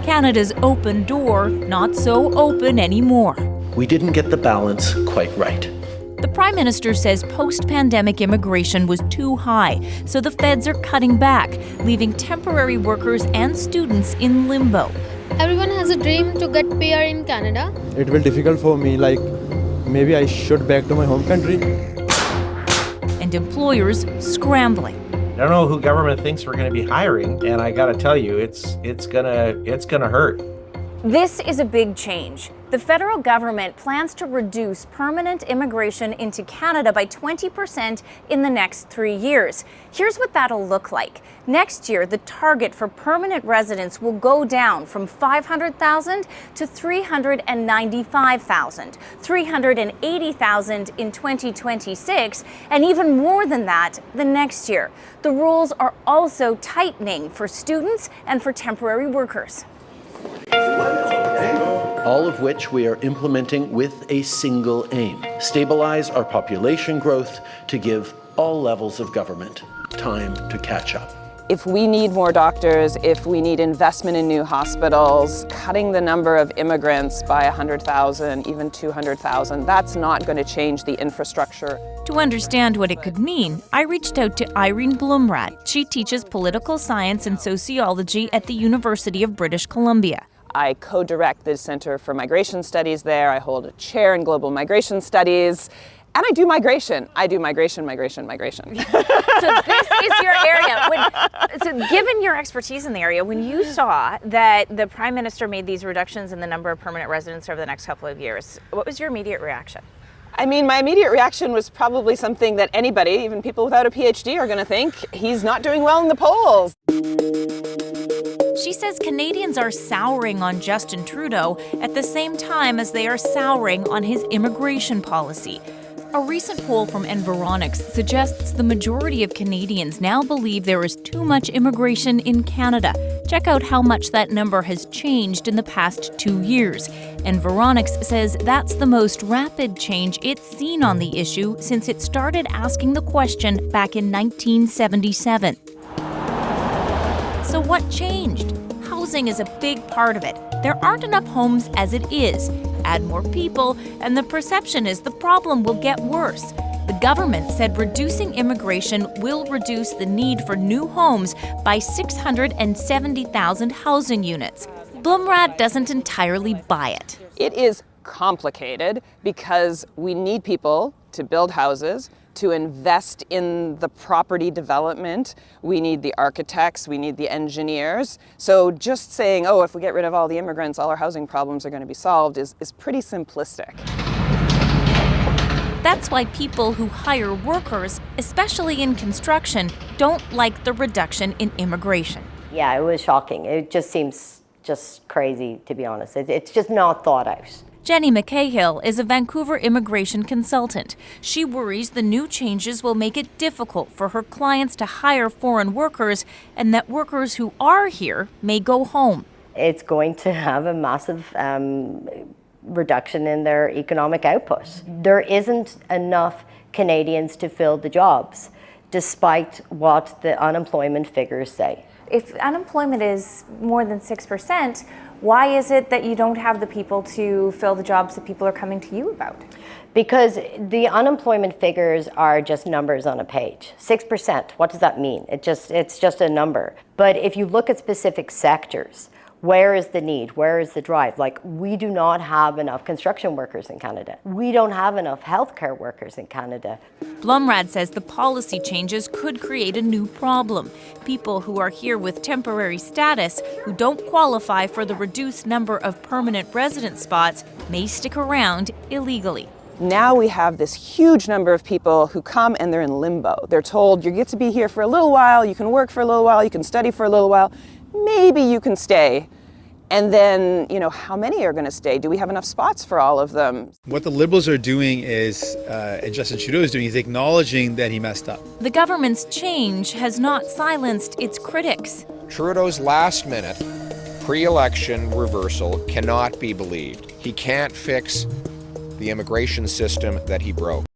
Canada's open door, not so open anymore. We didn't get the balance quite right. The Prime Minister says post-pandemic immigration was too high, so the feds are cutting back, leaving temporary workers and students in limbo. Everyone has a dream to get PR in Canada. It will be difficult for me, like maybe I should back to my home country. And employers scrambling. I don't know who government thinks we're going to be hiring, and I got to tell you, it's gonna hurt. This is a big change. The federal government plans to reduce permanent immigration into Canada by 20% in the next 3 years. Here's what that'll look like. Next year, the target for permanent residents will go down from 500,000 to 395,000, 380,000 in 2026, and even more than that the next year. The rules are also tightening for students and for temporary workers. All of which we are implementing with a single aim: stabilize our population growth to give all levels of government time to catch up. If we need more doctors, if we need investment in new hospitals, cutting the number of immigrants by 100,000, even 200,000, that's not going to change the infrastructure. To understand what it could mean, I reached out to Irene Blumrad. She teaches political science and sociology at the University of British Columbia. I co-direct the Center for Migration Studies there. I hold a chair in global migration studies. And I do migration. I do migration. So this is your area. So given your expertise in the area, when you saw that the Prime Minister made these reductions in the number of permanent residents over the next couple of years, what was your immediate reaction? I mean, my immediate reaction was probably something that anybody, even people without a PhD, are going to think: he's not doing well in the polls. She says Canadians are souring on Justin Trudeau at the same time as they are souring on his immigration policy. A recent poll from Environics suggests the majority of Canadians now believe there is too much immigration in Canada. Check out how much that number has changed in the past 2 years. Environics says that's the most rapid change it's seen on the issue since it started asking the question back in 1977. So what changed? Housing is a big part of it. There aren't enough homes as it is. Add more people, and the perception is the problem will get worse. The government said reducing immigration will reduce the need for new homes by 670,000 housing units. Blumrad doesn't entirely buy it. It is complicated because we need people to build houses, to invest in the property development. We need the architects, we need the engineers. So just saying, oh, if we get rid of all the immigrants, all our housing problems are going to be solved is pretty simplistic. That's why people who hire workers, especially in construction, don't like the reduction in immigration. Yeah, it was shocking. It just seems just crazy, to be honest. It's just not thought out. Jenny McCahill is a Vancouver immigration consultant. She worries the new changes will make it difficult for her clients to hire foreign workers and that workers who are here may go home. It's going to have a massive reduction in their economic output. There isn't enough Canadians to fill the jobs, despite what the unemployment figures say. If unemployment is more than 6%, why is it that you don't have the people to fill the jobs that people are coming to you about? Because the unemployment figures are just numbers on a page. 6%, what does that mean? It's just a number. But if you look at specific sectors, where is the need? Where is the drive? Like, we do not have enough construction workers in Canada. We don't have enough healthcare workers in Canada. Blumrad says the policy changes could create a new problem. People who are here with temporary status, who don't qualify for the reduced number of permanent resident spots, may stick around illegally. Now we have this huge number of people who come and they're in limbo. They're told you get to be here for a little while, you can work for a little while, you can study for a little while, maybe you can stay. And then, how many are going to stay? Do we have enough spots for all of them? What the Liberals are doing is, and Justin Trudeau is doing, is acknowledging that he messed up. The government's change has not silenced its critics. Trudeau's last-minute, pre-election reversal cannot be believed. He can't fix the immigration system that he broke.